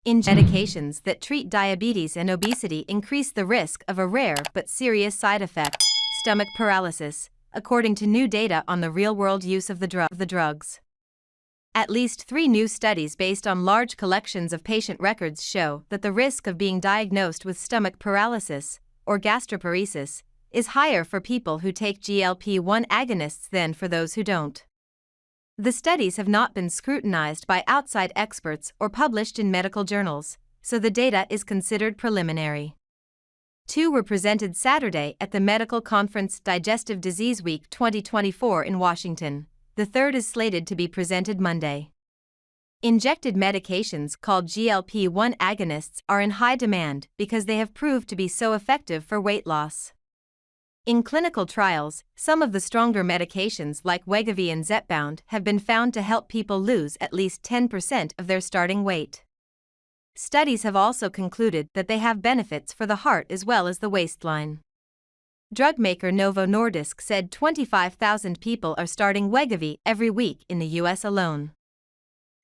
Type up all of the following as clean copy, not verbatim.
Medications that treat diabetes and obesity increase the risk of a rare but serious side effect, stomach paralysis, according to new data on the real-world use of the drugs. At least 3 new studies based on large collections of patient records show that the risk of being diagnosed with stomach paralysis, or gastroparesis, is higher for people who take GLP-1 agonists than for those who don't. The studies have not been scrutinized by outside experts or published in medical journals, so the data is considered preliminary. 2 were presented Saturday at the medical conference Digestive Disease Week 2024 in Washington. The third is slated to be presented Monday. Injected medications called GLP-1 agonists are in high demand because they have proved to be so effective for weight loss. In clinical trials, some of the stronger medications like Wegovy and Zepbound have been found to help people lose at least 10% of their starting weight. Studies have also concluded that they have benefits for the heart as well as the waistline. Drug maker Novo Nordisk said 25,000 people are starting Wegovy every week in the US alone.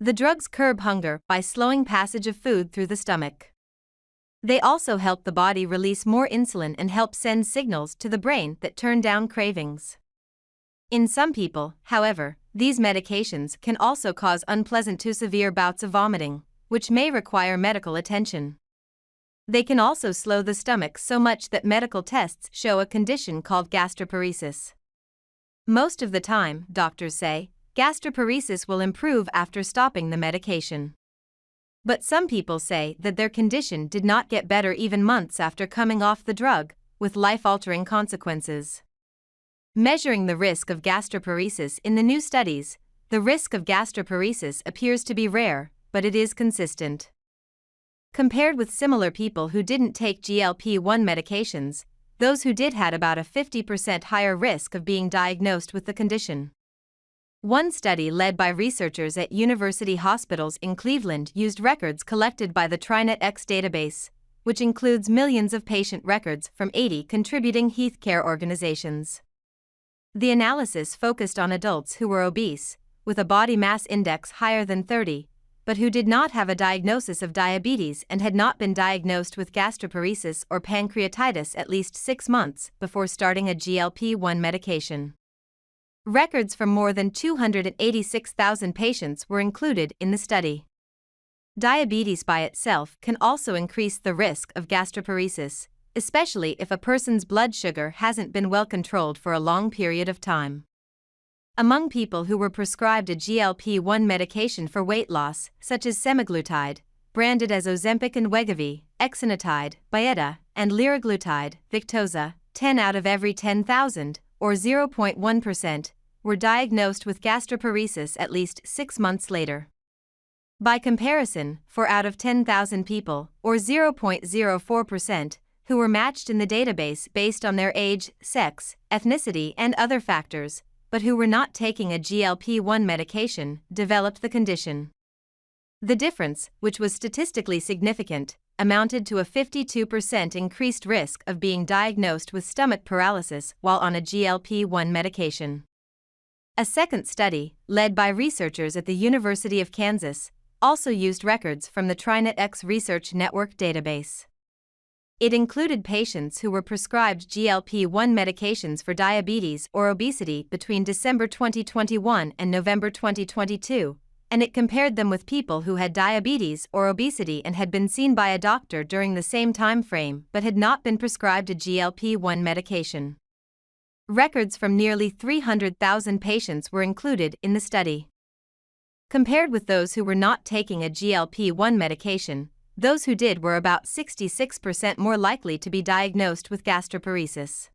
The drugs curb hunger by slowing passage of food through the stomach. They also help the body release more insulin and help send signals to the brain that turn down cravings. In some people, however, these medications can also cause unpleasant to severe bouts of vomiting, which may require medical attention. They can also slow the stomach so much that medical tests show a condition called gastroparesis. Most of the time, doctors say, gastroparesis will improve after stopping the medication. But some people say that their condition did not get better even months after coming off the drug, with life-altering consequences. Measuring the risk of gastroparesis in the new studies, the risk of gastroparesis appears to be rare, but it is consistent. Compared with similar people who didn't take GLP-1 medications, those who did had about a 50% higher risk of being diagnosed with the condition. One study led by researchers at university hospitals in Cleveland used records collected by the TriNetX database, which includes millions of patient records from 80 contributing healthcare organizations. The analysis focused on adults who were obese, with a body mass index higher than 30, but who did not have a diagnosis of diabetes and had not been diagnosed with gastroparesis or pancreatitis at least 6 months before starting a GLP-1 medication. Records from more than 286,000 patients were included in the study. Diabetes by itself can also increase the risk of gastroparesis, especially if a person's blood sugar hasn't been well controlled for a long period of time. Among people who were prescribed a GLP-1 medication for weight loss, such as semaglutide, branded as Ozempic and Wegovy, exenatide, Byetta, and liraglutide, Victoza, 10 out of every 10,000, or 0.1%, were diagnosed with gastroparesis at least 6 months later. By comparison, 4 out of 10,000 people, or 0.04%, who were matched in the database based on their age, sex, ethnicity, and other factors, but who were not taking a GLP-1 medication, developed the condition. The difference, which was statistically significant, amounted to a 52% increased risk of being diagnosed with stomach paralysis while on a GLP-1 medication. A second study, led by researchers at the University of Kansas, also used records from the TriNetX Research Network database. It included patients who were prescribed GLP-1 medications for diabetes or obesity between December 2021 and November 2022, and it compared them with people who had diabetes or obesity and had been seen by a doctor during the same time frame but had not been prescribed a GLP-1 medication. Records from nearly 300,000 patients were included in the study. Compared with those who were not taking a GLP-1 medication, those who did were about 66% more likely to be diagnosed with gastroparesis.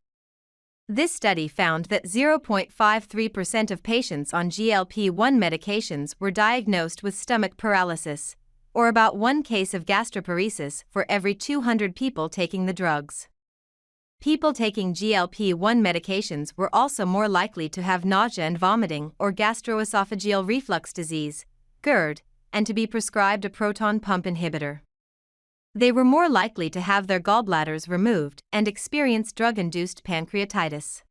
This study found that 0.53% of patients on GLP-1 medications were diagnosed with stomach paralysis, or about 1 case of gastroparesis for every 200 people taking the drugs. People taking GLP-1 medications were also more likely to have nausea and vomiting or gastroesophageal reflux disease, GERD, and to be prescribed a proton pump inhibitor. They were more likely to have their gallbladders removed and experience drug-induced pancreatitis.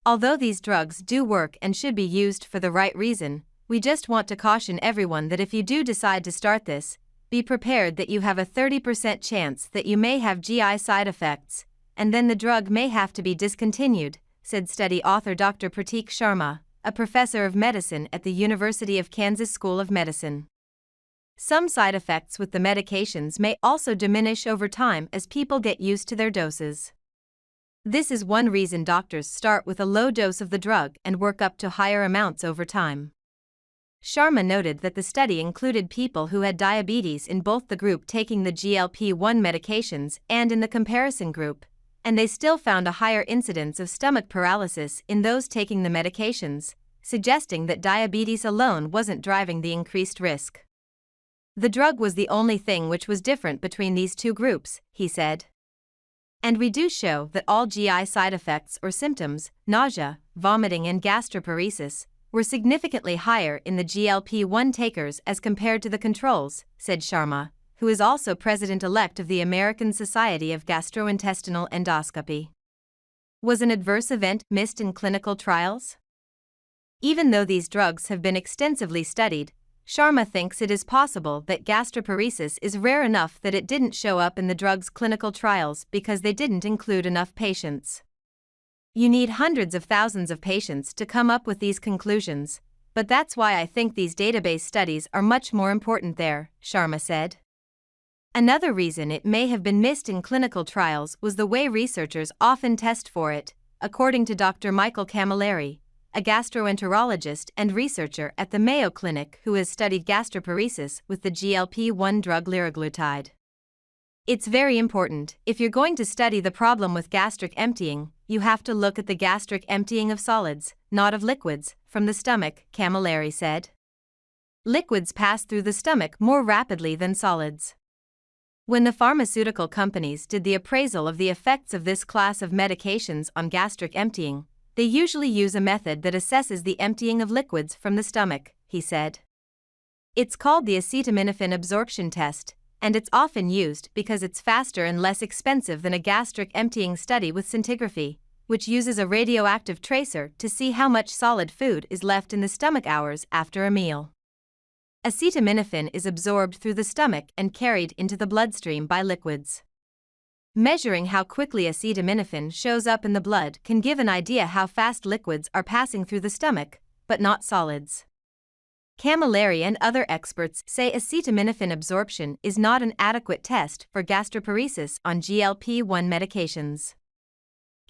Although these drugs do work and should be used for the right reason, we just want to caution everyone that if you do decide to start this, be prepared that you have a 30% chance that you may have GI side effects, and then the drug may have to be discontinued, said study author Dr. Pratik Sharma, a professor of medicine at the University of Kansas School of Medicine. Some side effects with the medications may also diminish over time as people get used to their doses. This is one reason doctors start with a low dose of the drug and work up to higher amounts over time. Sharma noted that the study included people who had diabetes in both the group taking the GLP-1 medications and in the comparison group, and they still found a higher incidence of stomach paralysis in those taking the medications, suggesting that diabetes alone wasn't driving the increased risk. The drug was the only thing which was different between these two groups, he said. And we do show that all GI side effects or symptoms, nausea, vomiting and gastroparesis, were significantly higher in the GLP-1 takers as compared to the controls, said Sharma, who is also president-elect of the American Society of Gastrointestinal Endoscopy. Was an adverse event missed in clinical trials? Even though these drugs have been extensively studied, Sharma thinks it is possible that gastroparesis is rare enough that it didn't show up in the drug's clinical trials because they didn't include enough patients. You need hundreds of thousands of patients to come up with these conclusions, but that's why I think these database studies are much more important there, Sharma said. Another reason it may have been missed in clinical trials was the way researchers often test for it, according to Dr. Michael Camilleri, a gastroenterologist and researcher at the Mayo Clinic who has studied gastroparesis with the GLP-1 drug liraglutide. It's very important, if you're going to study the problem with gastric emptying, you have to look at the gastric emptying of solids, not of liquids, from the stomach, Camilleri said. Liquids pass through the stomach more rapidly than solids. When the pharmaceutical companies did the appraisal of the effects of this class of medications on gastric emptying, they usually use a method that assesses the emptying of liquids from the stomach, he said. It's called the acetaminophen absorption test, and it's often used because it's faster and less expensive than a gastric emptying study with scintigraphy, which uses a radioactive tracer to see how much solid food is left in the stomach hours after a meal. Acetaminophen is absorbed through the stomach and carried into the bloodstream by liquids. Measuring how quickly acetaminophen shows up in the blood can give an idea how fast liquids are passing through the stomach, but not solids. Camilleri and other experts say acetaminophen absorption is not an adequate test for gastroparesis on GLP-1 medications.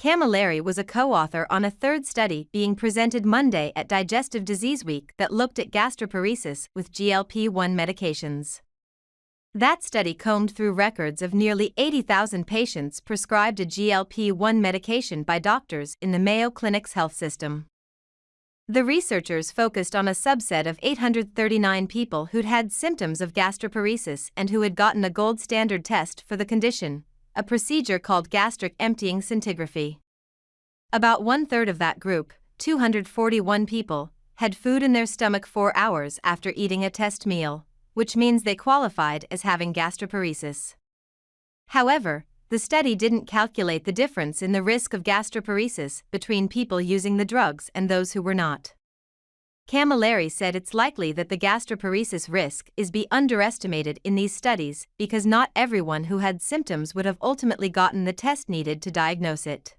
Camilleri was a co-author on a third study being presented Monday at Digestive Disease Week that looked at gastroparesis with GLP-1 medications. That study combed through records of nearly 80,000 patients prescribed a GLP-1 medication by doctors in the Mayo Clinic's health system. The researchers focused on a subset of 839 people who'd had symptoms of gastroparesis and who had gotten a gold standard test for the condition, a procedure called gastric emptying scintigraphy. About one-third of that group, 241 people, had food in their stomach 4 hours after eating a test meal, which means they qualified as having gastroparesis. However, the study didn't calculate the difference in the risk of gastroparesis between people using the drugs and those who were not. Camilleri said it's likely that the gastroparesis risk is be underestimated in these studies because not everyone who had symptoms would have ultimately gotten the test needed to diagnose it.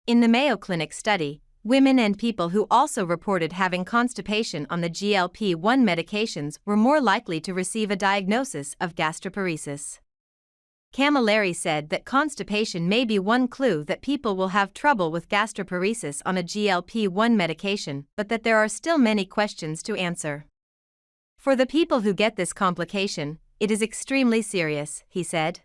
In the Mayo Clinic study, women and people who also reported having constipation on the GLP-1 medications were more likely to receive a diagnosis of gastroparesis. Camilleri said that constipation may be one clue that people will have trouble with gastroparesis on a GLP-1 medication, but that there are still many questions to answer. For the people who get this complication, it is extremely serious, he said.